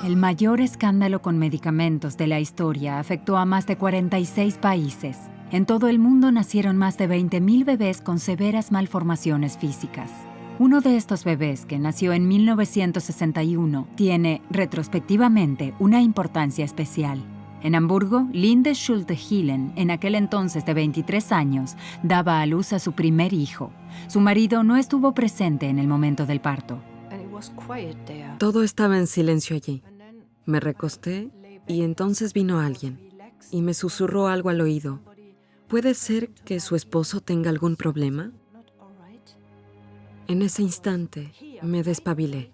El mayor escándalo con medicamentos de la historia afectó a más de 46 países. En todo el mundo nacieron más de 20.000 bebés con severas malformaciones físicas. Uno de estos bebés, que nació en 1961, tiene, retrospectivamente, una importancia especial. En Hamburgo, Linde Schulte-Hillen, en aquel entonces de 23 años, daba a luz a su primer hijo. Su marido no estuvo presente en el momento del parto. Todo estaba en silencio allí. Me recosté y entonces vino alguien y me susurró algo al oído. ¿Puede ser que su esposo tenga algún problema? En ese instante me despabilé.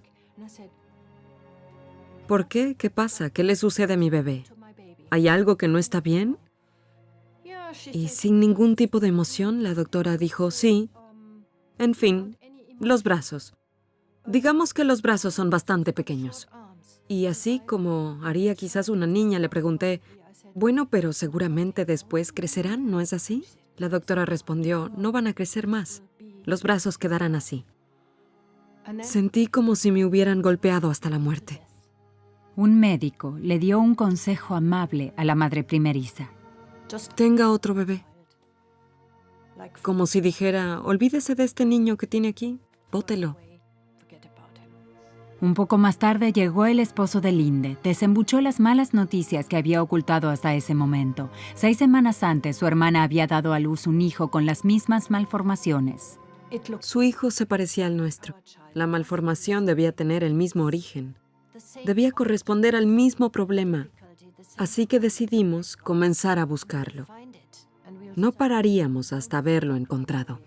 ¿Por qué? ¿Qué pasa? ¿Qué le sucede a mi bebé? ¿Hay algo que no está bien? Y sin ningún tipo de emoción, la doctora dijo, sí. En fin, los brazos. Digamos que los brazos son bastante pequeños. Y así como haría quizás una niña, le pregunté, bueno, pero seguramente después crecerán, ¿no es así? La doctora respondió, no van a crecer más. Los brazos quedarán así. Sentí como si me hubieran golpeado hasta la muerte. Un médico le dio un consejo amable a la madre primeriza. Tenga otro bebé. Como si dijera, olvídese de este niño que tiene aquí, bótelo. Un poco más tarde llegó el esposo de Linde, desembuchó las malas noticias que había ocultado hasta ese momento. 6 semanas antes, su hermana había dado a luz un hijo con las mismas malformaciones. Su hijo se parecía al nuestro. La malformación debía tener el mismo origen. Debía corresponder al mismo problema. Así que decidimos comenzar a buscarlo. No pararíamos hasta haberlo encontrado.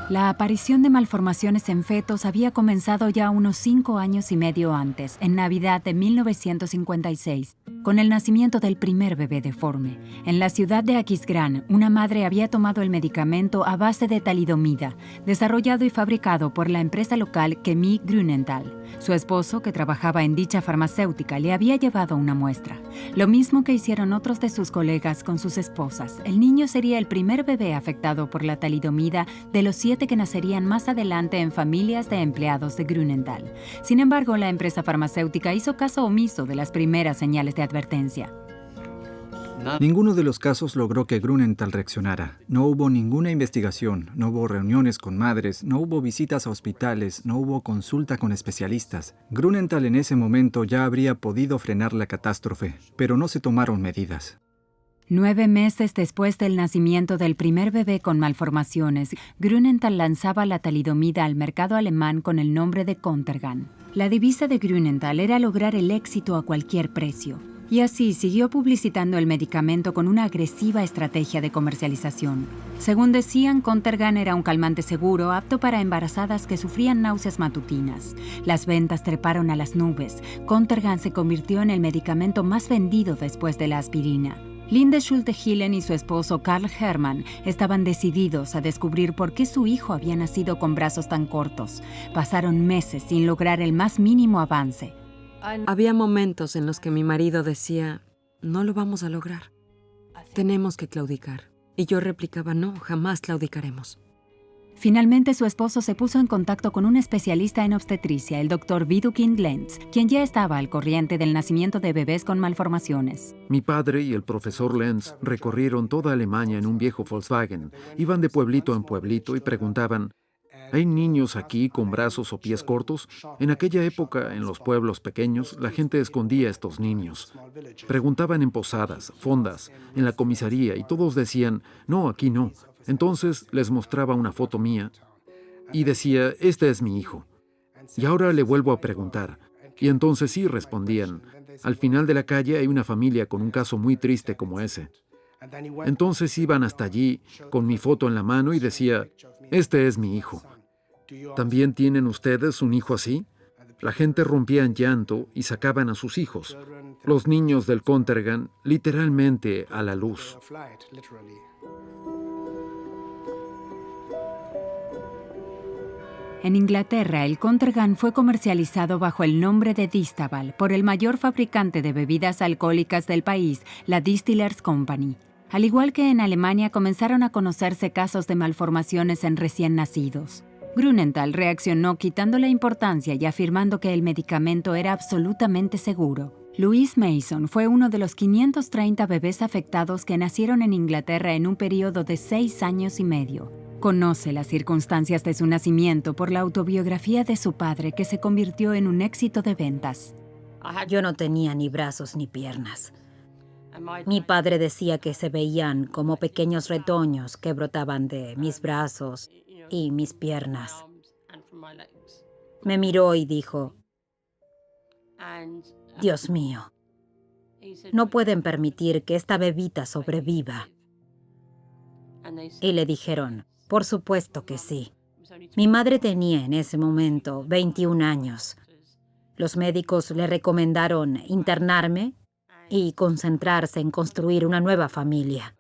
La aparición de malformaciones en fetos había comenzado ya unos 5 años y medio antes, en Navidad de 1956, con el nacimiento del primer bebé deforme. En la ciudad de Aquisgrán, una madre había tomado el medicamento a base de talidomida, desarrollado y fabricado por la empresa local Chemie Grünenthal. Su esposo, que trabajaba en dicha farmacéutica, le había llevado una muestra. Lo mismo que hicieron otros de sus colegas con sus esposas. El niño sería el primer bebé afectado por la talidomida de los 7 que nacerían más adelante en familias de empleados de Grünenthal. Sin embargo, la empresa farmacéutica hizo caso omiso de las primeras señales de advertencia. Ninguno de los casos logró que Grünenthal reaccionara. No hubo ninguna investigación, no hubo reuniones con madres, no hubo visitas a hospitales, no hubo consulta con especialistas. Grünenthal en ese momento ya habría podido frenar la catástrofe, pero no se tomaron medidas. 9 meses después del nacimiento del primer bebé con malformaciones, Grünenthal lanzaba la talidomida al mercado alemán con el nombre de Contergan. La divisa de Grünenthal era lograr el éxito a cualquier precio. Y así siguió publicitando el medicamento con una agresiva estrategia de comercialización. Según decían, Contergan era un calmante seguro, apto para embarazadas que sufrían náuseas matutinas. Las ventas treparon a las nubes. Contergan se convirtió en el medicamento más vendido después de la aspirina. Linde Schulte-Hillen y su esposo Karl Hermann estaban decididos a descubrir por qué su hijo había nacido con brazos tan cortos. Pasaron meses sin lograr el más mínimo avance. Había momentos en los que mi marido decía, no lo vamos a lograr. Tenemos que claudicar. Y yo replicaba, no, jamás claudicaremos. Finalmente, su esposo se puso en contacto con un especialista en obstetricia, el Dr. Widukind Lenz, quien ya estaba al corriente del nacimiento de bebés con malformaciones. Mi padre y el profesor Lenz recorrieron toda Alemania en un viejo Volkswagen. Iban de pueblito en pueblito y preguntaban, ¿hay niños aquí con brazos o pies cortos? En aquella época, en los pueblos pequeños, la gente escondía a estos niños. Preguntaban en posadas, fondas, en la comisaría y todos decían, no, aquí no. Entonces les mostraba una foto mía y decía, este es mi hijo. Y ahora le vuelvo a preguntar. Y entonces sí respondían, al final de la calle hay una familia con un caso muy triste como ese. Entonces iban hasta allí con mi foto en la mano y decía, este es mi hijo. ¿También tienen ustedes un hijo así? La gente rompía en llanto y sacaban a sus hijos, los niños del Contergan, literalmente a la luz. En Inglaterra, el Contergan fue comercializado bajo el nombre de Distaval por el mayor fabricante de bebidas alcohólicas del país, la Distillers Company. Al igual que en Alemania, comenzaron a conocerse casos de malformaciones en recién nacidos. Grünenthal reaccionó quitándole importancia y afirmando que el medicamento era absolutamente seguro. Louise Mason fue uno de los 530 bebés afectados que nacieron en Inglaterra en un periodo de 6 años y medio. Conoce las circunstancias de su nacimiento por la autobiografía de su padre, que se convirtió en un éxito de ventas. Yo no tenía ni brazos ni piernas. Mi padre decía que se veían como pequeños retoños que brotaban de mis brazos y mis piernas. Me miró y dijo, Dios mío, no pueden permitir que esta bebita sobreviva. Y le dijeron, por supuesto que sí. Mi madre tenía en ese momento 21 años. Los médicos le recomendaron internarme y concentrarse en construir una nueva familia.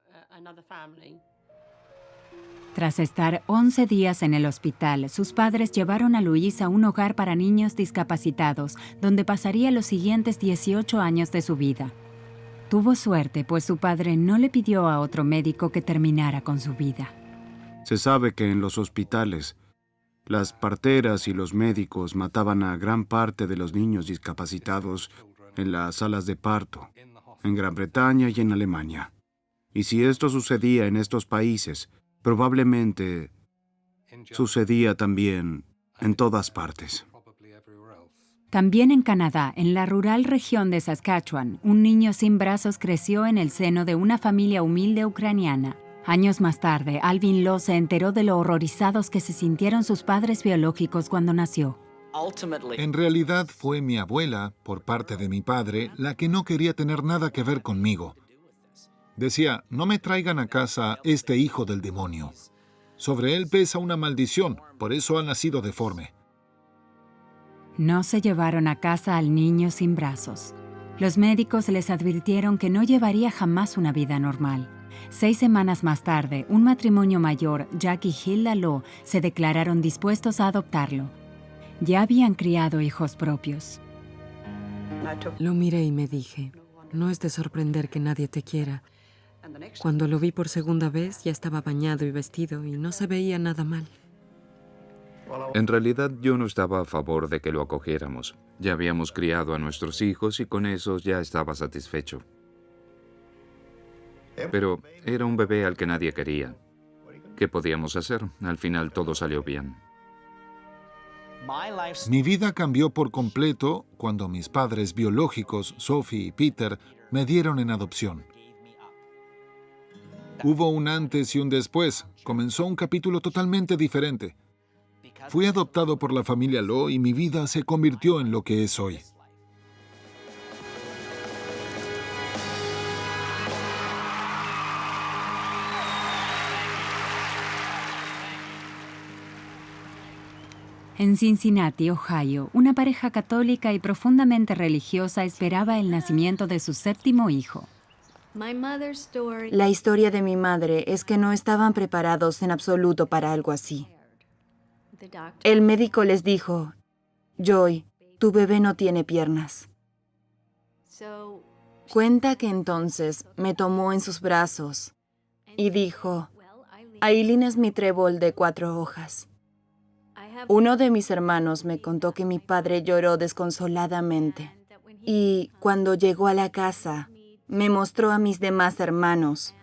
Tras estar 11 días en el hospital, sus padres llevaron a Louise a un hogar para niños discapacitados, donde pasaría los siguientes 18 años de su vida. Tuvo suerte, pues su padre no le pidió a otro médico que terminara con su vida. Se sabe que en los hospitales, las parteras y los médicos mataban a gran parte de los niños discapacitados en las salas de parto, en Gran Bretaña y en Alemania. Y si esto sucedía en estos países, probablemente sucedía también en todas partes. También en Canadá, en la rural región de Saskatchewan, un niño sin brazos creció en el seno de una familia humilde ucraniana. Años más tarde, Alvin Lowe se enteró de lo horrorizados que se sintieron sus padres biológicos cuando nació. En realidad fue mi abuela, por parte de mi padre, la que no quería tener nada que ver conmigo. Decía, no me traigan a casa este hijo del demonio. Sobre él pesa una maldición, por eso ha nacido deforme. No se llevaron a casa al niño sin brazos. Los médicos les advirtieron que no llevaría jamás una vida normal. 6 semanas más tarde, un matrimonio mayor, Jack y Hilda Lowe, se declararon dispuestos a adoptarlo. Ya habían criado hijos propios. Lo miré y me dije, no es de sorprender que nadie te quiera. Cuando lo vi por segunda vez, ya estaba bañado y vestido y no se veía nada mal. En realidad yo no estaba a favor de que lo acogiéramos. Ya habíamos criado a nuestros hijos y con eso ya estaba satisfecho. Pero era un bebé al que nadie quería. ¿Qué podíamos hacer? Al final todo salió bien. Mi vida cambió por completo cuando mis padres biológicos, Sophie y Peter, me dieron en adopción. Hubo un antes y un después. Comenzó un capítulo totalmente diferente. Fui adoptado por la familia Lowe y mi vida se convirtió en lo que es hoy. En Cincinnati, Ohio, una pareja católica y profundamente religiosa esperaba el nacimiento de su 7º hijo. La historia de mi madre es que no estaban preparados en absoluto para algo así. El médico les dijo, Joy, tu bebé no tiene piernas. Cuenta que entonces me tomó en sus brazos y dijo, Aileen es mi trébol de 4 hojas. Uno de mis hermanos me contó que mi padre lloró desconsoladamente y cuando llegó a la casa me mostró a mis demás hermanos.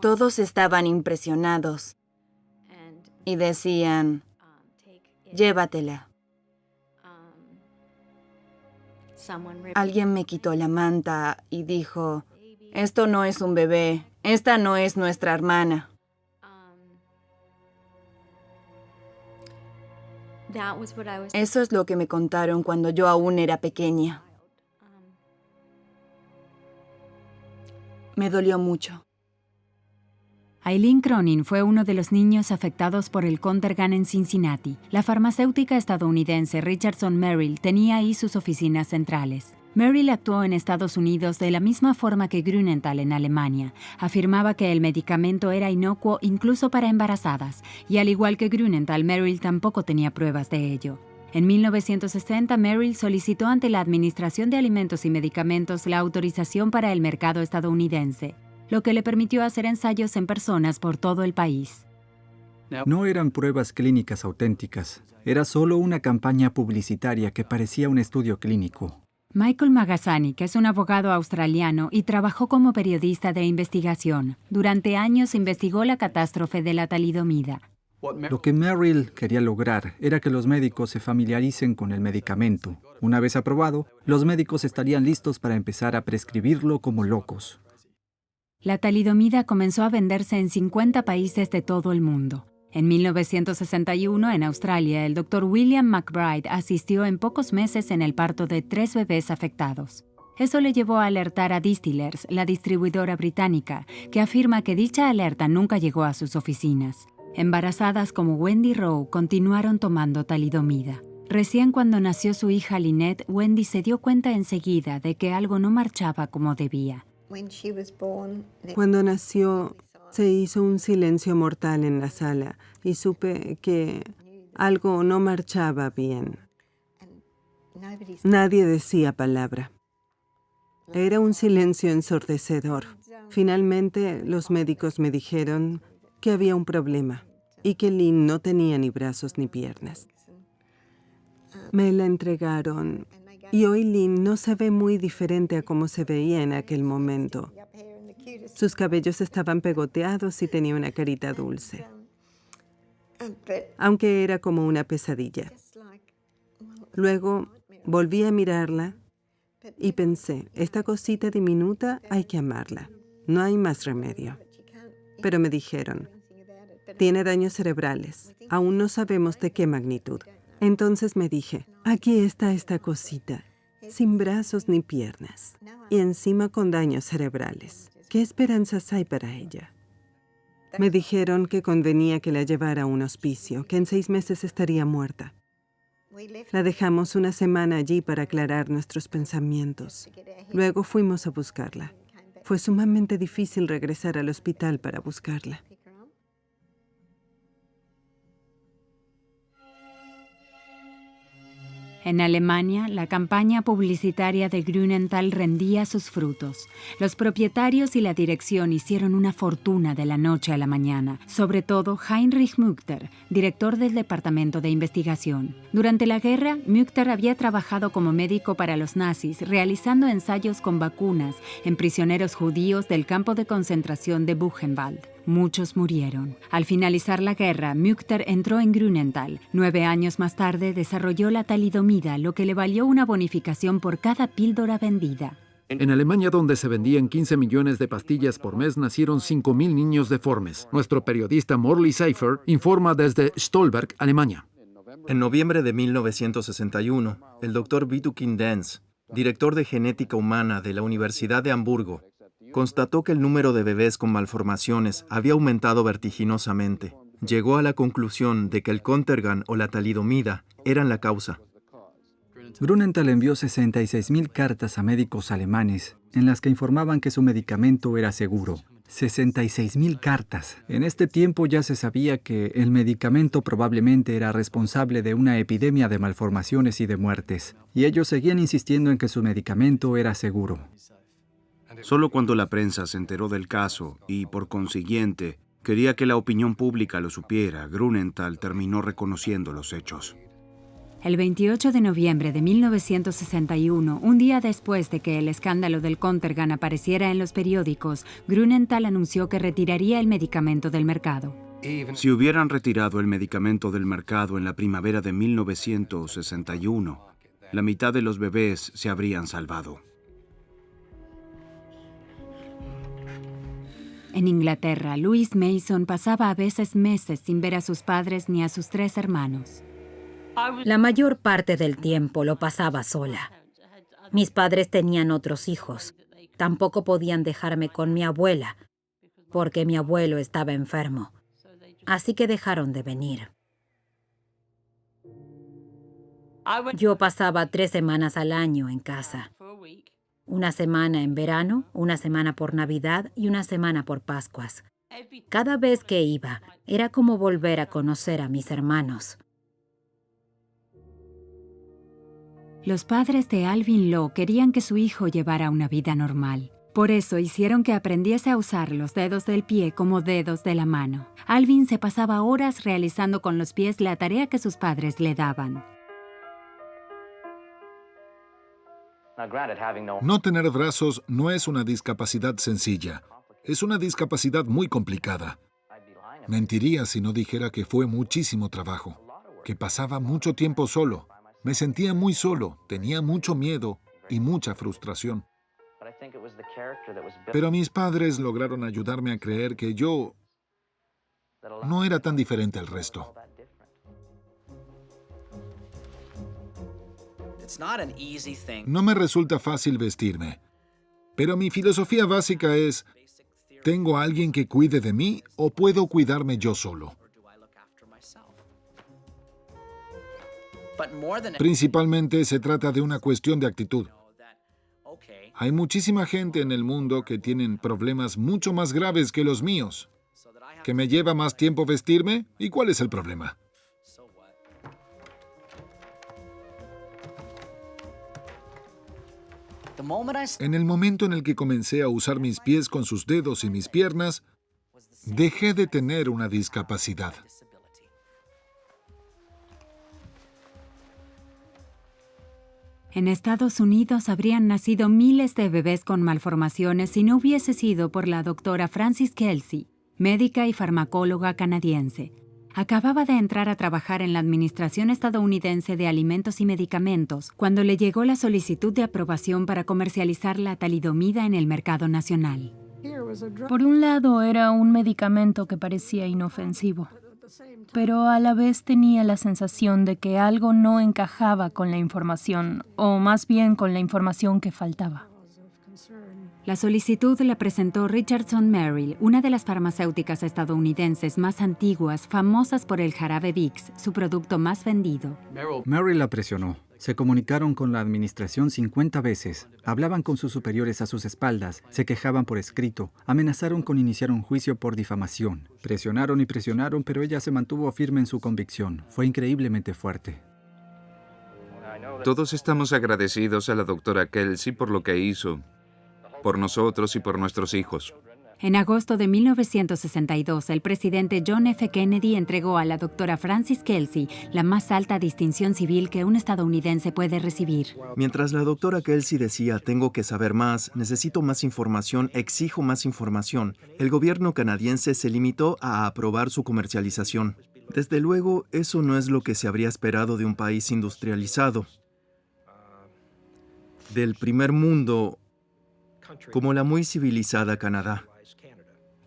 Todos estaban impresionados y decían, llévatela. Alguien me quitó la manta y dijo, esto no es un bebé, esta no es nuestra hermana. Eso es lo que me contaron cuando yo aún era pequeña. Me dolió mucho. Aileen Cronin fue uno de los niños afectados por el Contergan en Cincinnati. La farmacéutica estadounidense Richardson Merrill tenía ahí sus oficinas centrales. Merrill actuó en Estados Unidos de la misma forma que Grünenthal en Alemania. Afirmaba que el medicamento era inocuo incluso para embarazadas, y al igual que Grünenthal, Merrill tampoco tenía pruebas de ello. En 1960, Merrill solicitó ante la Administración de Alimentos y Medicamentos la autorización para el mercado estadounidense, lo que le permitió hacer ensayos en personas por todo el país. No eran pruebas clínicas auténticas, era solo una campaña publicitaria que parecía un estudio clínico. Michael Magazzani, que es un abogado australiano y trabajó como periodista de investigación, durante años investigó la catástrofe de la talidomida. Lo que Merrill quería lograr era que los médicos se familiaricen con el medicamento. Una vez aprobado, los médicos estarían listos para empezar a prescribirlo como locos. La talidomida comenzó a venderse en 50 países de todo el mundo. En 1961, en Australia, el Dr. William McBride asistió en pocos meses en el parto de 3 bebés afectados. Eso le llevó a alertar a Distillers, la distribuidora británica, que afirma que dicha alerta nunca llegó a sus oficinas. Embarazadas como Wendy Rowe continuaron tomando talidomida. Recién cuando nació su hija Lynette, Wendy se dio cuenta enseguida de que algo no marchaba como debía. Cuando nació, se hizo un silencio mortal en la sala y supe que algo no marchaba bien. Nadie decía palabra. Era un silencio ensordecedor. Finalmente, los médicos me dijeron que había un problema y que Lynn no tenía ni brazos ni piernas. Me la entregaron y hoy Lynn no se ve muy diferente a como se veía en aquel momento. Sus cabellos estaban pegoteados y tenía una carita dulce, aunque era como una pesadilla. Luego volví a mirarla y pensé, esta cosita diminuta hay que amarla, no hay más remedio. Pero me dijeron, tiene daños cerebrales, aún no sabemos de qué magnitud. Entonces me dije, aquí está esta cosita, sin brazos ni piernas, y encima con daños cerebrales. ¿Qué esperanzas hay para ella? Me dijeron que convenía que la llevara a un hospicio, que en 6 meses estaría muerta. La dejamos una semana allí para aclarar nuestros pensamientos. Luego fuimos a buscarla. Fue sumamente difícil regresar al hospital para buscarla. En Alemania, la campaña publicitaria de Grünenthal rendía sus frutos. Los propietarios y la dirección hicieron una fortuna de la noche a la mañana, sobre todo Heinrich Müchter, director del Departamento de Investigación. Durante la guerra, Müchter había trabajado como médico para los nazis, realizando ensayos con vacunas en prisioneros judíos del campo de concentración de Buchenwald. Muchos murieron. Al finalizar la guerra, Müchter entró en Grünenthal. 9 años más tarde desarrolló la talidomida, lo que le valió una bonificación por cada píldora vendida. En Alemania, donde se vendían 15 millones de pastillas por mes, nacieron 5.000 niños deformes. Nuestro periodista Morley Seifer informa desde Stolberg, Alemania. En noviembre de 1961, el Dr. Vidukin Dance, director de genética humana de la Universidad de Hamburgo, constató que el número de bebés con malformaciones había aumentado vertiginosamente. Llegó a la conclusión de que el Contergan o la talidomida eran la causa. Grünenthal envió 66.000 cartas a médicos alemanes en las que informaban que su medicamento era seguro. 66.000 cartas. En este tiempo ya se sabía que el medicamento probablemente era responsable de una epidemia de malformaciones y de muertes, y ellos seguían insistiendo en que su medicamento era seguro. Solo cuando la prensa se enteró del caso y, por consiguiente, quería que la opinión pública lo supiera, Grünenthal terminó reconociendo los hechos. El 28 de noviembre de 1961, un día después de que el escándalo del Contergan apareciera en los periódicos, Grünenthal anunció que retiraría el medicamento del mercado. Si hubieran retirado el medicamento del mercado en la primavera de 1961, la mitad de los bebés se habrían salvado. En Inglaterra, Louise Mason pasaba a veces meses sin ver a sus padres ni a sus 3 hermanos. La mayor parte del tiempo lo pasaba sola. Mis padres tenían otros hijos. Tampoco podían dejarme con mi abuela, porque mi abuelo estaba enfermo. Así que dejaron de venir. Yo pasaba 3 semanas al año en casa. Una semana en verano, una semana por Navidad y una semana por Pascuas. Cada vez que iba, era como volver a conocer a mis hermanos. Los padres de Alvin Lowe querían que su hijo llevara una vida normal. Por eso hicieron que aprendiese a usar los dedos del pie como dedos de la mano. Alvin se pasaba horas realizando con los pies la tarea que sus padres le daban. No tener brazos no es una discapacidad sencilla. Es una discapacidad muy complicada. Mentiría si no dijera que fue muchísimo trabajo, que pasaba mucho tiempo solo. Me sentía muy solo, tenía mucho miedo y mucha frustración. Pero mis padres lograron ayudarme a creer que yo no era tan diferente al resto. No me resulta fácil vestirme, pero mi filosofía básica es: ¿tengo a alguien que cuide de mí o puedo cuidarme yo solo? Principalmente se trata de una cuestión de actitud. Hay muchísima gente en el mundo que tienen problemas mucho más graves que los míos. ¿Que me lleva más tiempo vestirme? ¿Y cuál es el problema? En el momento en el que comencé a usar mis pies con sus dedos y mis piernas, dejé de tener una discapacidad. En Estados Unidos habrían nacido miles de bebés con malformaciones si no hubiese sido por la doctora Frances Kelsey, médica y farmacóloga canadiense. Acababa de entrar a trabajar en la Administración Estadounidense de Alimentos y Medicamentos cuando le llegó la solicitud de aprobación para comercializar la talidomida en el mercado nacional. Por un lado, era un medicamento que parecía inofensivo, pero a la vez tenía la sensación de que algo no encajaba con la información, o más bien con la información que faltaba. La solicitud la presentó Richardson Merrill, una de las farmacéuticas estadounidenses más antiguas, famosas por el jarabe Vicks, su producto más vendido. Merrill la presionó. Se comunicaron con la administración 50 veces, hablaban con sus superiores a sus espaldas, se quejaban por escrito, amenazaron con iniciar un juicio por difamación. Presionaron y presionaron, pero ella se mantuvo firme en su convicción. Fue increíblemente fuerte. Todos estamos agradecidos a la doctora Kelsey por lo que hizo, por nosotros y por nuestros hijos. En agosto de 1962, el presidente John F. Kennedy entregó a la doctora Frances Kelsey la más alta distinción civil que un estadounidense puede recibir. Mientras la doctora Kelsey decía, tengo que saber más, necesito más información, exijo más información, el gobierno canadiense se limitó a aprobar su comercialización. Desde luego, eso no es lo que se habría esperado de un país industrializado, del primer mundo, como la muy civilizada Canadá.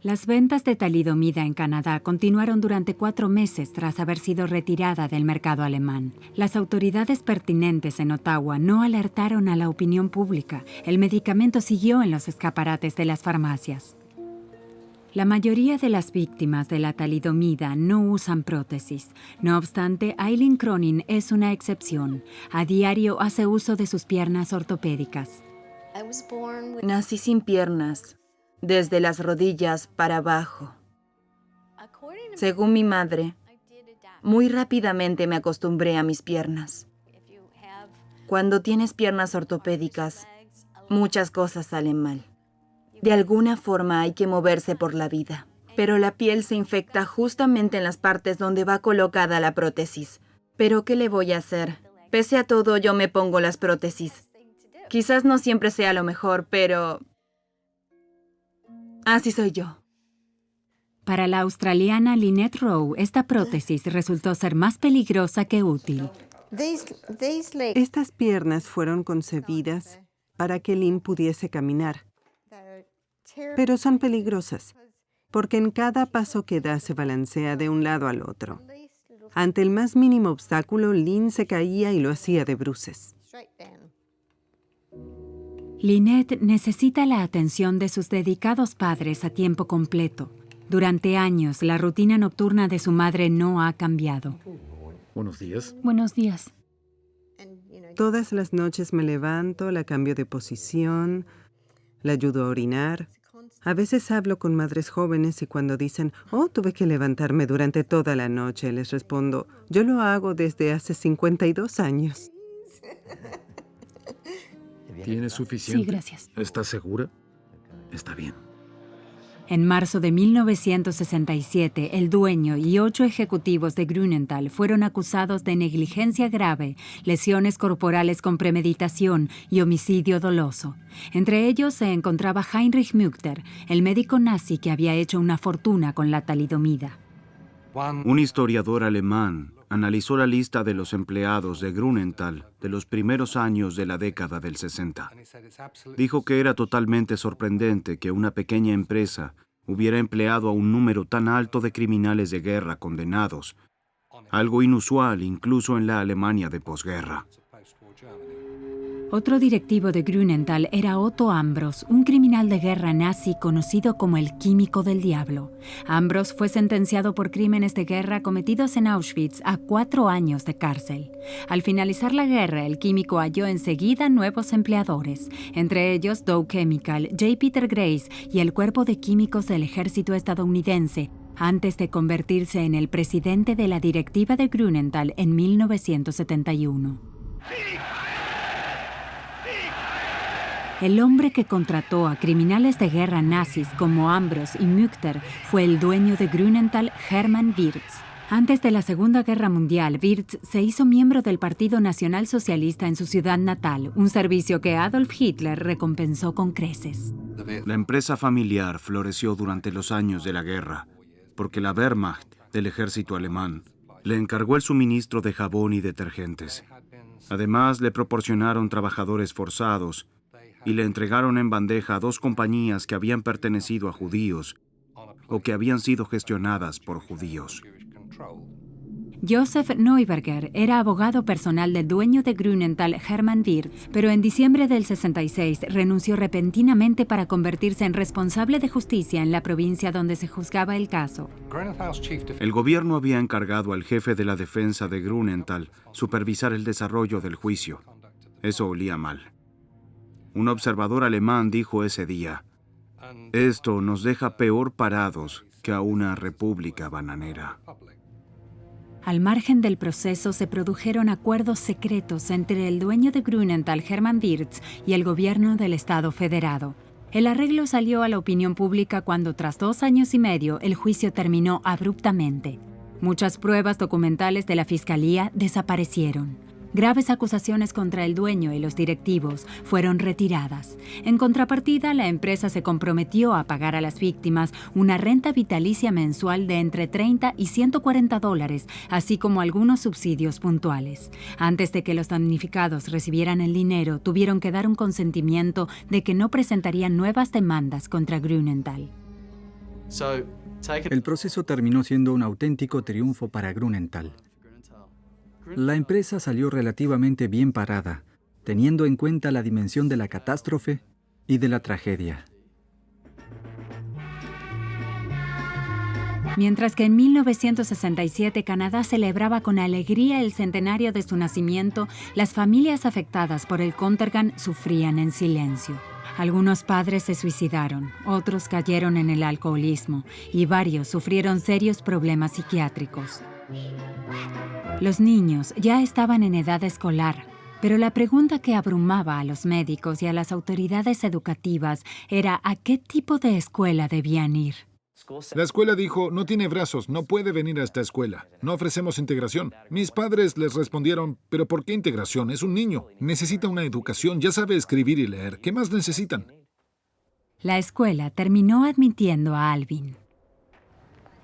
Las ventas de talidomida en Canadá continuaron durante 4 meses tras haber sido retirada del mercado alemán. Las autoridades pertinentes en Ottawa no alertaron a la opinión pública. El medicamento siguió en los escaparates de las farmacias. La mayoría de las víctimas de la talidomida no usan prótesis. No obstante, Eileen Cronin es una excepción. A diario hace uso de sus piernas ortopédicas. Nací sin piernas, desde las rodillas para abajo. Según mi madre, muy rápidamente me acostumbré a mis piernas. Cuando tienes piernas ortopédicas, muchas cosas salen mal. De alguna forma hay que moverse por la vida, pero la piel se infecta justamente en las partes donde va colocada la prótesis. ¿Pero qué le voy a hacer? Pese a todo, yo me pongo las prótesis. Quizás no siempre sea lo mejor, pero así soy yo. Para la australiana Lynette Rowe, esta prótesis resultó ser más peligrosa que útil. Estas piernas fueron concebidas para que Lynn pudiese caminar, pero son peligrosas, porque en cada paso que da se balancea de un lado al otro. Ante el más mínimo obstáculo, Lynn se caía y lo hacía de bruces. Lynette necesita la atención de sus dedicados padres a tiempo completo. Durante años, la rutina nocturna de su madre no ha cambiado. Buenos días. Buenos días. Todas las noches me levanto, la cambio de posición, la ayudo a orinar. A veces hablo con madres jóvenes y cuando dicen, oh, tuve que levantarme durante toda la noche, les respondo, yo lo hago desde hace 52 años. ¿Tienes suficiente? Sí, gracias. ¿Estás segura? Está bien. En marzo de 1967, el dueño y 8 ejecutivos de Grünenthal fueron acusados de negligencia grave, lesiones corporales con premeditación y homicidio doloso. Entre ellos se encontraba Heinrich Müchter, el médico nazi que había hecho una fortuna con la talidomida. Un historiador alemán analizó la lista de los empleados de Grünenthal de los primeros años de la década del 60. Dijo que era totalmente sorprendente que una pequeña empresa hubiera empleado a un número tan alto de criminales de guerra condenados, algo inusual incluso en la Alemania de posguerra. Otro directivo de Grünenthal era Otto Ambros, un criminal de guerra nazi conocido como el Químico del Diablo. Ambros fue sentenciado por crímenes de guerra cometidos en Auschwitz a 4 años de cárcel. Al finalizar la guerra, el químico halló enseguida nuevos empleadores, entre ellos Dow Chemical, J. Peter Grace y el Cuerpo de Químicos del Ejército estadounidense, antes de convertirse en el presidente de la directiva de Grünenthal en 1971. El hombre que contrató a criminales de guerra nazis como Ambros y Müchter fue el dueño de Grünenthal, Hermann Wirtz. Antes de la Segunda Guerra Mundial, Wirtz se hizo miembro del Partido Nacional Socialista en su ciudad natal, un servicio que Adolf Hitler recompensó con creces. La empresa familiar floreció durante los años de la guerra, porque la Wehrmacht del ejército alemán le encargó el suministro de jabón y detergentes. Además, le proporcionaron trabajadores forzados y le entregaron en bandeja a 2 compañías que habían pertenecido a judíos o que habían sido gestionadas por judíos. Josef Neuberger era abogado personal del dueño de Grünenthal, Hermann Wirtz, pero en diciembre del 66 renunció repentinamente para convertirse en responsable de justicia en la provincia donde se juzgaba el caso. El gobierno había encargado al jefe de la defensa de Grünenthal supervisar el desarrollo del juicio. Eso olía mal. Un observador alemán dijo ese día, esto nos deja peor parados que a una república bananera. Al margen del proceso se produjeron acuerdos secretos entre el dueño de Grünenthal, Hermann Wirtz, y el gobierno del Estado federado. El arreglo salió a la opinión pública cuando, tras 2 años y medio, el juicio terminó abruptamente. Muchas pruebas documentales de la fiscalía desaparecieron. Graves acusaciones contra el dueño y los directivos fueron retiradas. En contrapartida, la empresa se comprometió a pagar a las víctimas una renta vitalicia mensual de entre $30 y $140, así como algunos subsidios puntuales. Antes de que los damnificados recibieran el dinero, tuvieron que dar un consentimiento de que no presentarían nuevas demandas contra Grünenthal. El proceso terminó siendo un auténtico triunfo para Grünenthal. La empresa salió relativamente bien parada, teniendo en cuenta la dimensión de la catástrofe y de la tragedia. Mientras que en 1967 Canadá celebraba con alegría el centenario de su nacimiento, las familias afectadas por el Contergan sufrían en silencio. Algunos padres se suicidaron, otros cayeron en el alcoholismo y varios sufrieron serios problemas psiquiátricos. Los niños ya estaban en edad escolar, pero la pregunta que abrumaba a los médicos y a las autoridades educativas era a qué tipo de escuela debían ir. La escuela dijo, no tiene brazos, no puede venir a esta escuela. No ofrecemos integración. Mis padres les respondieron, ¿pero por qué integración? Es un niño. Necesita una educación, ya sabe escribir y leer. ¿Qué más necesitan? La escuela terminó admitiendo a Alvin.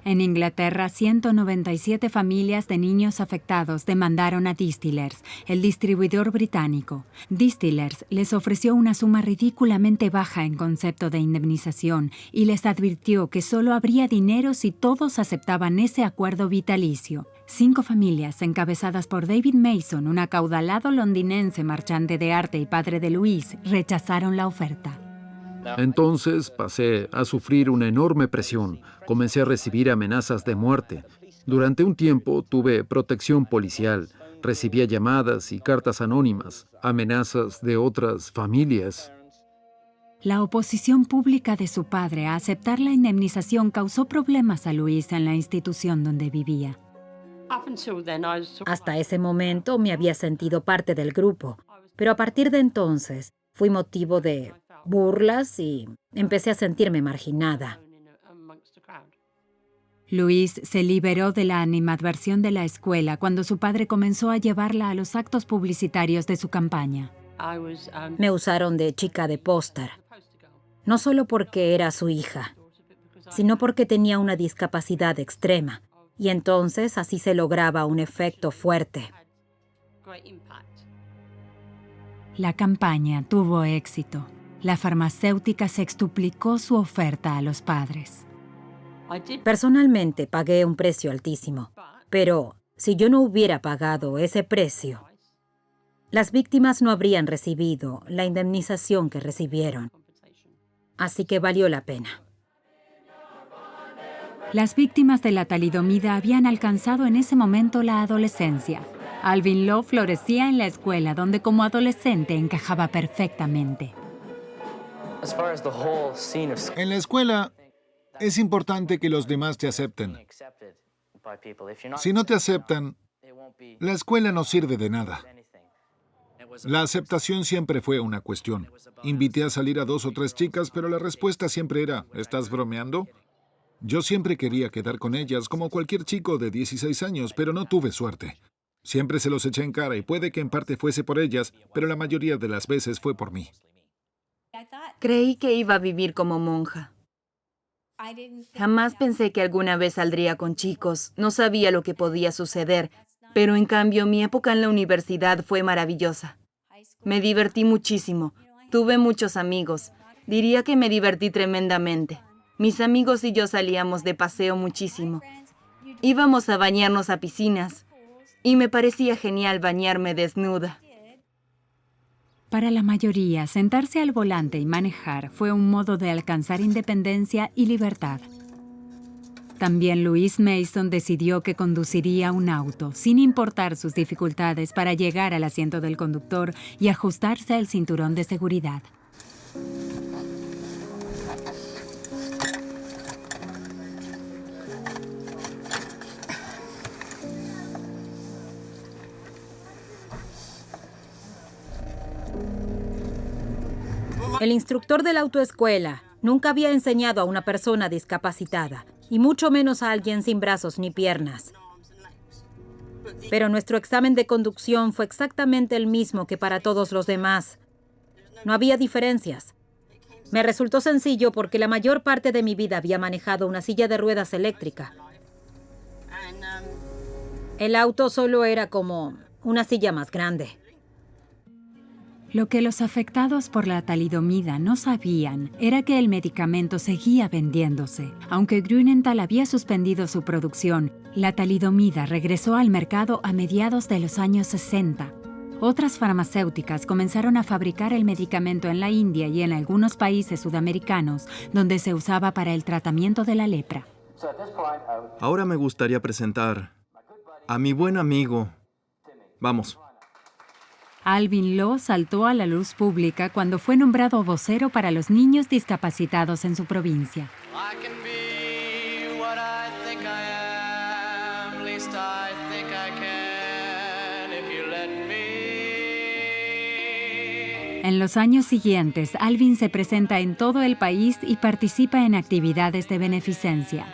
En Inglaterra, 197 familias de niños afectados demandaron a Distillers, el distribuidor británico. Distillers les ofreció una suma ridículamente baja en concepto de indemnización y les advirtió que solo habría dinero si todos aceptaban ese acuerdo vitalicio. 5 familias, encabezadas por David Mason, un acaudalado londinense marchante de arte y padre de Louise, rechazaron la oferta. Entonces pasé a sufrir una enorme presión. Comencé a recibir amenazas de muerte. Durante un tiempo tuve protección policial. Recibía llamadas y cartas anónimas, amenazas de otras familias. La oposición pública de su padre a aceptar la indemnización causó problemas a Luis en la institución donde vivía. Hasta ese momento me había sentido parte del grupo, pero a partir de entonces fui motivo de burlas y empecé a sentirme marginada. Luis se liberó de la animadversión de la escuela cuando su padre comenzó a llevarla a los actos publicitarios de su campaña. Me usaron de chica de póster, no solo porque era su hija, sino porque tenía una discapacidad extrema, y entonces así se lograba un efecto fuerte. La campaña tuvo éxito. La farmacéutica sextuplicó su oferta a los padres. Personalmente pagué un precio altísimo, pero si yo no hubiera pagado ese precio, las víctimas no habrían recibido la indemnización que recibieron. Así que valió la pena. Las víctimas de la talidomida habían alcanzado en ese momento la adolescencia. Alvin Lowe florecía en la escuela donde como adolescente encajaba perfectamente. En la escuela es importante que los demás te acepten. Si no te aceptan, la escuela no sirve de nada. La aceptación siempre fue una cuestión. Invité a salir a 2 o 3 chicas, pero la respuesta siempre era, ¿estás bromeando? Yo siempre quería quedar con ellas, como cualquier chico de 16 años, pero no tuve suerte. Siempre se los eché en cara y puede que en parte fuese por ellas, pero la mayoría de las veces fue por mí. Creí que iba a vivir como monja. Jamás pensé que alguna vez saldría con chicos. No sabía lo que podía suceder, pero en cambio mi época en la universidad fue maravillosa. Me divertí muchísimo. Tuve muchos amigos. Diría que me divertí tremendamente. Mis amigos y yo salíamos de paseo muchísimo. Íbamos a bañarnos a piscinas y me parecía genial bañarme desnuda. Para la mayoría, sentarse al volante y manejar fue un modo de alcanzar independencia y libertad. También Louise Mason decidió que conduciría un auto, sin importar sus dificultades, para llegar al asiento del conductor y ajustarse al cinturón de seguridad. El instructor de la autoescuela nunca había enseñado a una persona discapacitada, y mucho menos a alguien sin brazos ni piernas. Pero nuestro examen de conducción fue exactamente el mismo que para todos los demás. No había diferencias. Me resultó sencillo porque la mayor parte de mi vida había manejado una silla de ruedas eléctrica. El auto solo era como una silla más grande. Lo que los afectados por la talidomida no sabían era que el medicamento seguía vendiéndose. Aunque Grünenthal había suspendido su producción, la talidomida regresó al mercado a mediados de los años 60. Otras farmacéuticas comenzaron a fabricar el medicamento en la India y en algunos países sudamericanos, donde se usaba para el tratamiento de la lepra. Ahora me gustaría presentar a mi buen amigo. Vamos. Alvin Lowe saltó a la luz pública cuando fue nombrado vocero para los niños discapacitados en su provincia. En los años siguientes, Alvin se presenta en todo el país y participa en actividades de beneficencia.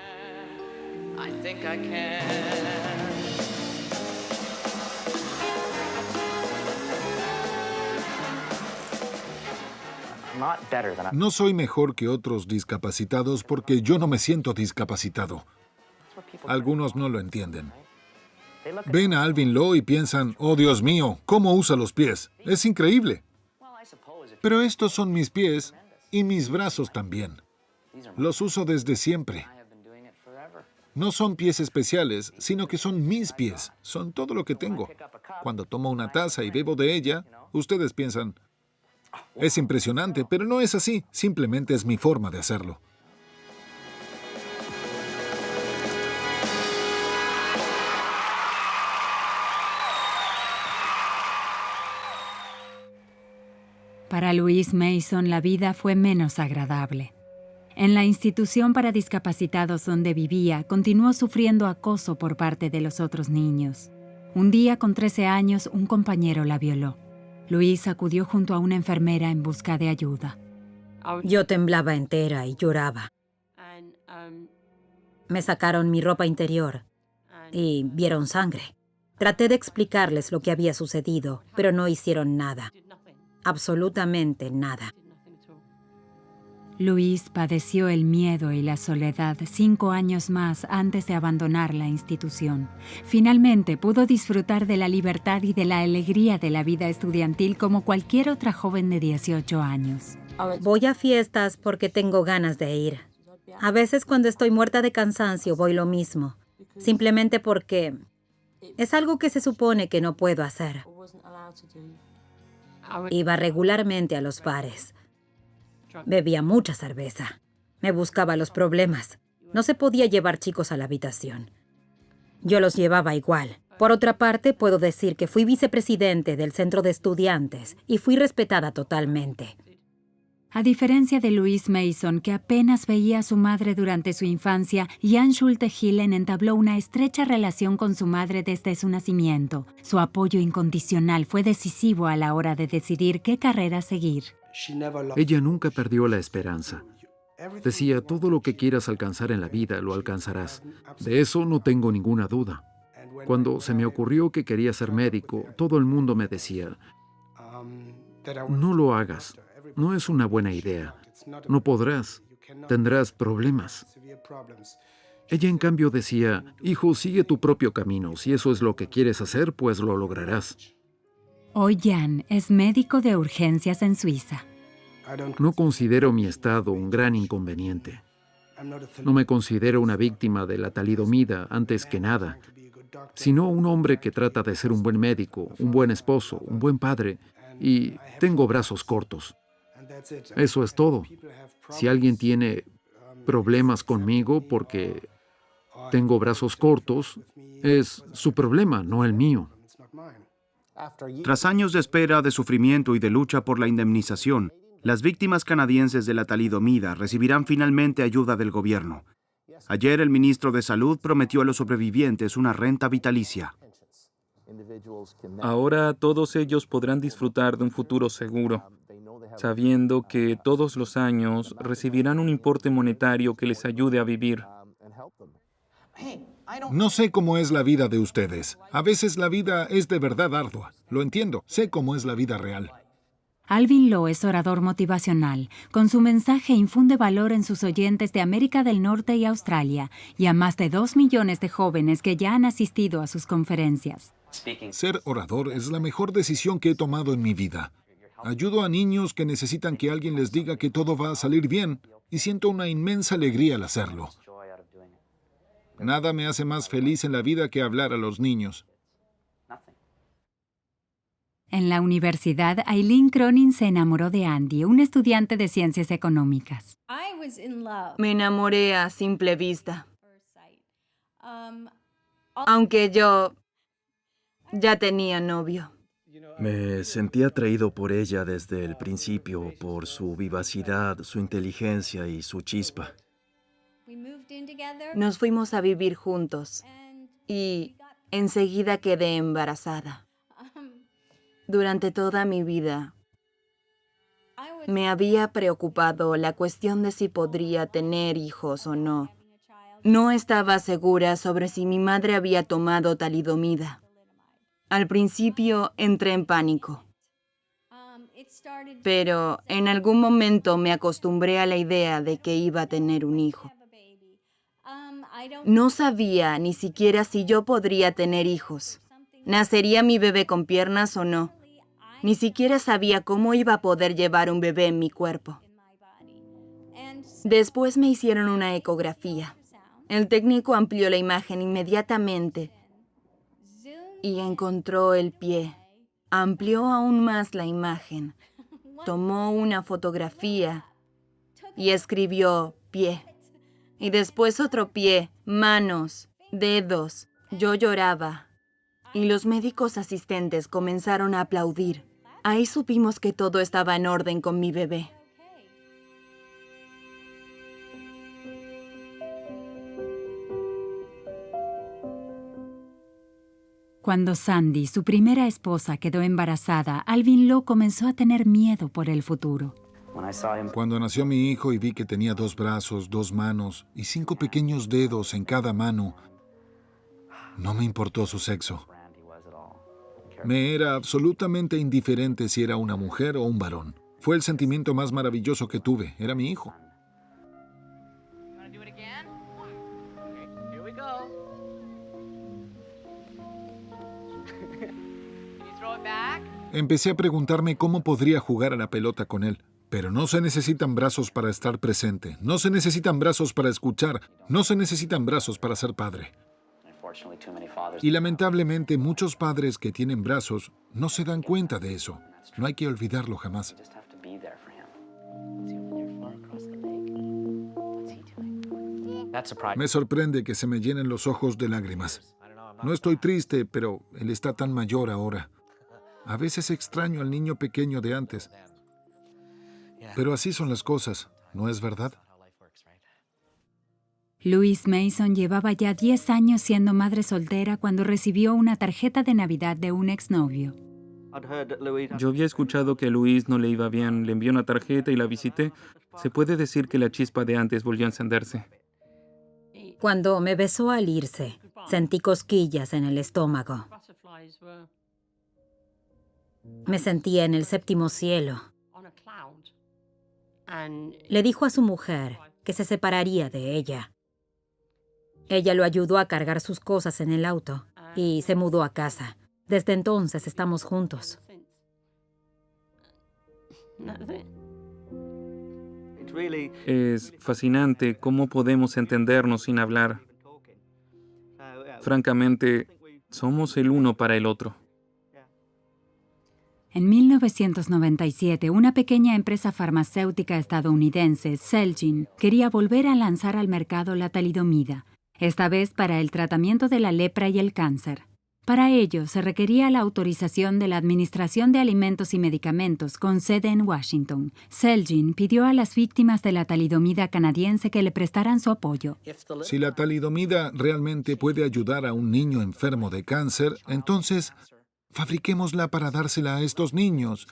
No soy mejor que otros discapacitados porque yo no me siento discapacitado. Algunos no lo entienden. Ven a Alvin Lowe y piensan, oh Dios mío, ¿cómo usa los pies? Es increíble. Pero estos son mis pies y mis brazos también. Los uso desde siempre. No son pies especiales, sino que son mis pies. Son todo lo que tengo. Cuando tomo una taza y bebo de ella, ustedes piensan, es impresionante, pero no es así. Simplemente es mi forma de hacerlo. Para Louise Mason la vida fue menos agradable. En la institución para discapacitados donde vivía, continuó sufriendo acoso por parte de los otros niños. Un día, con 13 años, un compañero la violó. Louise acudió junto a una enfermera en busca de ayuda. Yo temblaba entera y lloraba. Me sacaron mi ropa interior y vieron sangre. Traté de explicarles lo que había sucedido, pero no hicieron nada. Absolutamente nada. Louise padeció el miedo y la soledad 5 años más antes de abandonar la institución. Finalmente pudo disfrutar de la libertad y de la alegría de la vida estudiantil como cualquier otra joven de 18 años. Voy a fiestas porque tengo ganas de ir. A veces cuando estoy muerta de cansancio voy lo mismo, simplemente porque es algo que se supone que no puedo hacer. Iba regularmente a los bares. Bebía mucha cerveza. Me buscaba los problemas. No se podía llevar chicos a la habitación. Yo los llevaba igual. Por otra parte, puedo decir que fui vicepresidente del centro de estudiantes y fui respetada totalmente. A diferencia de Louise Mason, que apenas veía a su madre durante su infancia, Jan Schulte-Hillen entabló una estrecha relación con su madre desde su nacimiento. Su apoyo incondicional fue decisivo a la hora de decidir qué carrera seguir. Ella nunca perdió la esperanza. Decía, todo lo que quieras alcanzar en la vida, lo alcanzarás. De eso no tengo ninguna duda. Cuando se me ocurrió que quería ser médico, todo el mundo me decía, no lo hagas. No es una buena idea. No podrás. Tendrás problemas. Ella, en cambio, decía, hijo, sigue tu propio camino. Si eso es lo que quieres hacer, pues lo lograrás. Hoy Jan es médico de urgencias en Suiza. No considero mi estado un gran inconveniente. No me considero una víctima de la talidomida antes que nada, sino un hombre que trata de ser un buen médico, un buen esposo, un buen padre, y tengo brazos cortos. Eso es todo. Si alguien tiene problemas conmigo porque tengo brazos cortos, es su problema, no el mío. Tras años de espera, de sufrimiento y de lucha por la indemnización, las víctimas canadienses de la talidomida recibirán finalmente ayuda del gobierno. Ayer el ministro de Salud prometió a los sobrevivientes una renta vitalicia. Ahora todos ellos podrán disfrutar de un futuro seguro, sabiendo que todos los años recibirán un importe monetario que les ayude a vivir. No sé cómo es la vida de ustedes. A veces la vida es de verdad ardua. Lo entiendo. Sé cómo es la vida real. Alvin Lowe es orador motivacional. Con su mensaje infunde valor en sus oyentes de América del Norte y Australia y a más de 2 millones de jóvenes que ya han asistido a sus conferencias. Ser orador es la mejor decisión que he tomado en mi vida. Ayudo a niños que necesitan que alguien les diga que todo va a salir bien y siento una inmensa alegría al hacerlo. Nada me hace más feliz en la vida que hablar a los niños. En la universidad, Eileen Cronin se enamoró de Andy, un estudiante de ciencias económicas. Me enamoré a simple vista. Aunque yo ya tenía novio. Me sentí atraído por ella desde el principio, por su vivacidad, su inteligencia y su chispa. Nos fuimos a vivir juntos y enseguida quedé embarazada. Durante toda mi vida me había preocupado la cuestión de si podría tener hijos o no. No estaba segura sobre si mi madre había tomado talidomida. Al principio entré en pánico, pero en algún momento me acostumbré a la idea de que iba a tener un hijo. No sabía ni siquiera si yo podría tener hijos. ¿Nacería mi bebé con piernas o no? Ni siquiera sabía cómo iba a poder llevar un bebé en mi cuerpo. Después me hicieron una ecografía. El técnico amplió la imagen inmediatamente y encontró el pie. Amplió aún más la imagen. Tomó una fotografía y escribió pie. Y después otro pie, manos, dedos. Yo lloraba y los médicos asistentes comenzaron a aplaudir. Ahí supimos que todo estaba en orden con mi bebé. Cuando Sandy, su primera esposa, quedó embarazada, Alvin Lowe comenzó a tener miedo por el futuro. Cuando nació mi hijo y vi que tenía 2 brazos, 2 manos y 5 pequeños dedos en cada mano, no me importó su sexo. Me era absolutamente indiferente si era una mujer o un varón. Fue el sentimiento más maravilloso que tuve. Era mi hijo. Empecé a preguntarme cómo podría jugar a la pelota con él. Pero no se necesitan brazos para estar presente. No se necesitan brazos para escuchar. No se necesitan brazos para ser padre. Y lamentablemente muchos padres que tienen brazos no se dan cuenta de eso. No hay que olvidarlo jamás. Me sorprende que se me llenen los ojos de lágrimas. No estoy triste, pero él está tan mayor ahora. A veces extraño al niño pequeño de antes. Pero así son las cosas, ¿no es verdad? Louise Mason llevaba ya 10 años siendo madre soltera cuando recibió una tarjeta de Navidad de un exnovio. Yo había escuchado que a Louise no le iba bien, le envié una tarjeta y la visité. Se puede decir que la chispa de antes volvió a encenderse. Cuando me besó al irse, sentí cosquillas en el estómago. Me sentía en el 7º cielo. Le dijo a su mujer que se separaría de ella. Ella lo ayudó a cargar sus cosas en el auto y se mudó a casa. Desde entonces estamos juntos. Es fascinante cómo podemos entendernos sin hablar. Francamente, somos el uno para el otro. En 1997, una pequeña empresa farmacéutica estadounidense, Celgene, quería volver a lanzar al mercado la talidomida, esta vez para el tratamiento de la lepra y el cáncer. Para ello, se requería la autorización de la Administración de Alimentos y Medicamentos, con sede en Washington. Celgene pidió a las víctimas de la talidomida canadiense que le prestaran su apoyo. Si la talidomida realmente puede ayudar a un niño enfermo de cáncer, entonces fabriquémosla para dársela a estos niños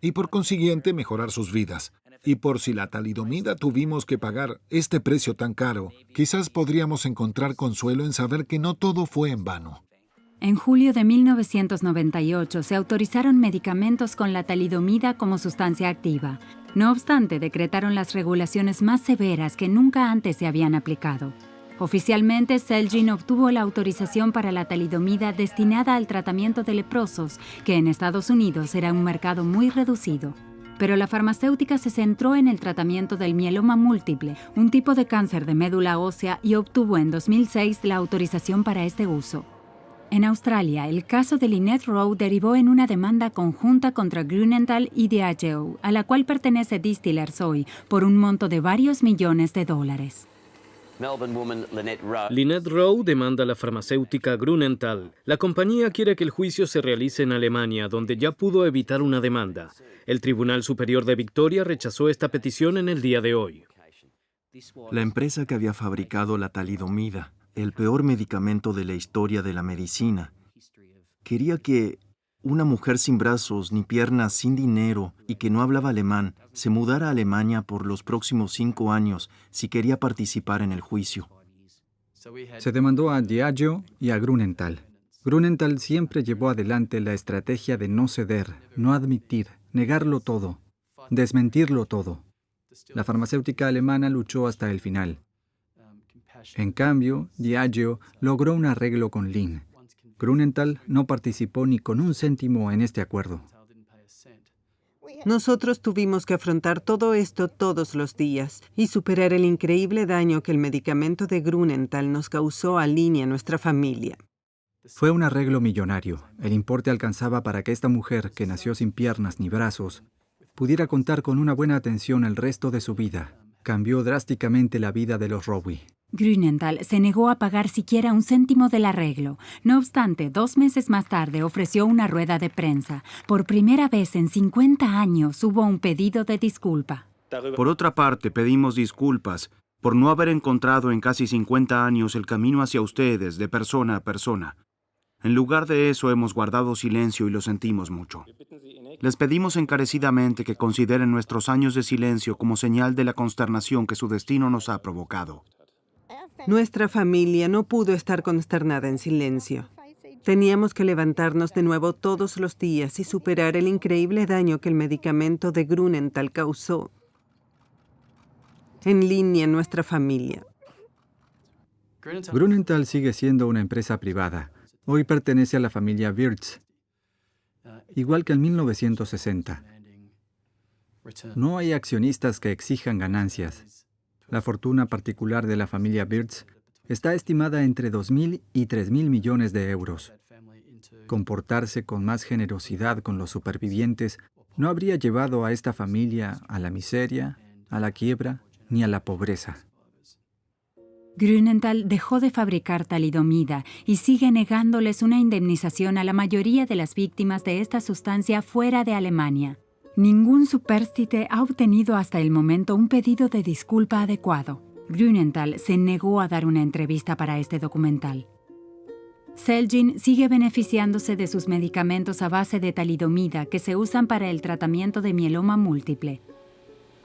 y por consiguiente mejorar sus vidas. Y por si la talidomida tuvimos que pagar este precio tan caro, quizás podríamos encontrar consuelo en saber que no todo fue en vano. En julio de 1998 se autorizaron medicamentos con la talidomida como sustancia activa. No obstante, decretaron las regulaciones más severas que nunca antes se habían aplicado. Oficialmente, Celgene obtuvo la autorización para la talidomida destinada al tratamiento de leprosos, que en Estados Unidos era un mercado muy reducido. Pero la farmacéutica se centró en el tratamiento del mieloma múltiple, un tipo de cáncer de médula ósea, y obtuvo en 2006 la autorización para este uso. En Australia, el caso de Lynette Rowe derivó en una demanda conjunta contra Grünenthal y Diageo, a la cual pertenece Distillers hoy, por un monto de varios millones de dólares. Lynette Rowe demanda a la farmacéutica Grünenthal. La compañía quiere que el juicio se realice en Alemania, donde ya pudo evitar una demanda. El Tribunal Superior de Victoria rechazó esta petición en el día de hoy. La empresa que había fabricado la talidomida, el peor medicamento de la historia de la medicina, quería que una mujer sin brazos ni piernas, sin dinero y que no hablaba alemán, se mudara a Alemania por los próximos 5 años si quería participar en el juicio. Se demandó a Diageo y a Grünenthal. Grünenthal siempre llevó adelante la estrategia de no ceder, no admitir, negarlo todo, desmentirlo todo. La farmacéutica alemana luchó hasta el final. En cambio, Diageo logró un arreglo con Lynn. Grünenthal no participó ni con un céntimo en este acuerdo. Nosotros tuvimos que afrontar todo esto todos los días y superar el increíble daño que el medicamento de Grünenthal nos causó a Lynn y a nuestra familia. Fue un arreglo millonario. El importe alcanzaba para que esta mujer, que nació sin piernas ni brazos, pudiera contar con una buena atención el resto de su vida. Cambió drásticamente la vida de los Rowe. Grünenthal se negó a pagar siquiera un céntimo del arreglo. No obstante, 2 meses más tarde ofreció una rueda de prensa. Por primera vez en 50 años hubo un pedido de disculpa. Por otra parte, pedimos disculpas por no haber encontrado en casi 50 años el camino hacia ustedes de persona a persona. En lugar de eso hemos guardado silencio y lo sentimos mucho. Les pedimos encarecidamente que consideren nuestros años de silencio como señal de la consternación que su destino nos ha provocado. Nuestra familia no pudo estar consternada en silencio. Teníamos que levantarnos de nuevo todos los días y superar el increíble daño que el medicamento de Grünenthal causó en línea en nuestra familia. Grünenthal sigue siendo una empresa privada. Hoy pertenece a la familia Wirtz, igual que en 1960. No hay accionistas que exijan ganancias. La fortuna particular de la familia Wirtz está estimada entre 2.000 y 3.000 millones de euros. Comportarse con más generosidad con los supervivientes no habría llevado a esta familia a la miseria, a la quiebra, ni a la pobreza. Grünenthal dejó de fabricar talidomida y sigue negándoles una indemnización a la mayoría de las víctimas de esta sustancia fuera de Alemania. Ningún Superstite ha obtenido hasta el momento un pedido de disculpa adecuado. Grünenthal se negó a dar una entrevista para este documental. Celgene sigue beneficiándose de sus medicamentos a base de talidomida que se usan para el tratamiento de mieloma múltiple.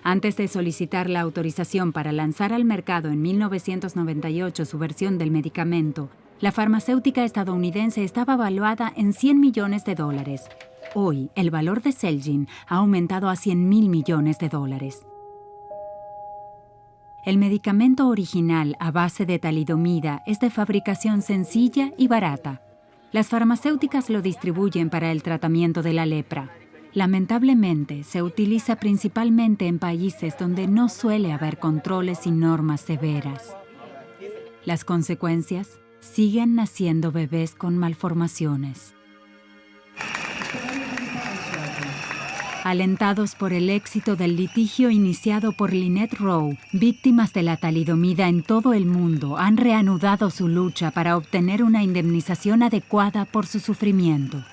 Antes de solicitar la autorización para lanzar al mercado en 1998 su versión del medicamento, la farmacéutica estadounidense estaba valuada en $100 millones. Hoy, el valor de Celgene ha aumentado a $100.000 millones. El medicamento original a base de talidomida es de fabricación sencilla y barata. Las farmacéuticas lo distribuyen para el tratamiento de la lepra. Lamentablemente, se utiliza principalmente en países donde no suele haber controles y normas severas. Las consecuencias: siguen naciendo bebés con malformaciones. Alentados por el éxito del litigio iniciado por Lynette Rowe, víctimas de la talidomida en todo el mundo han reanudado su lucha para obtener una indemnización adecuada por su sufrimiento.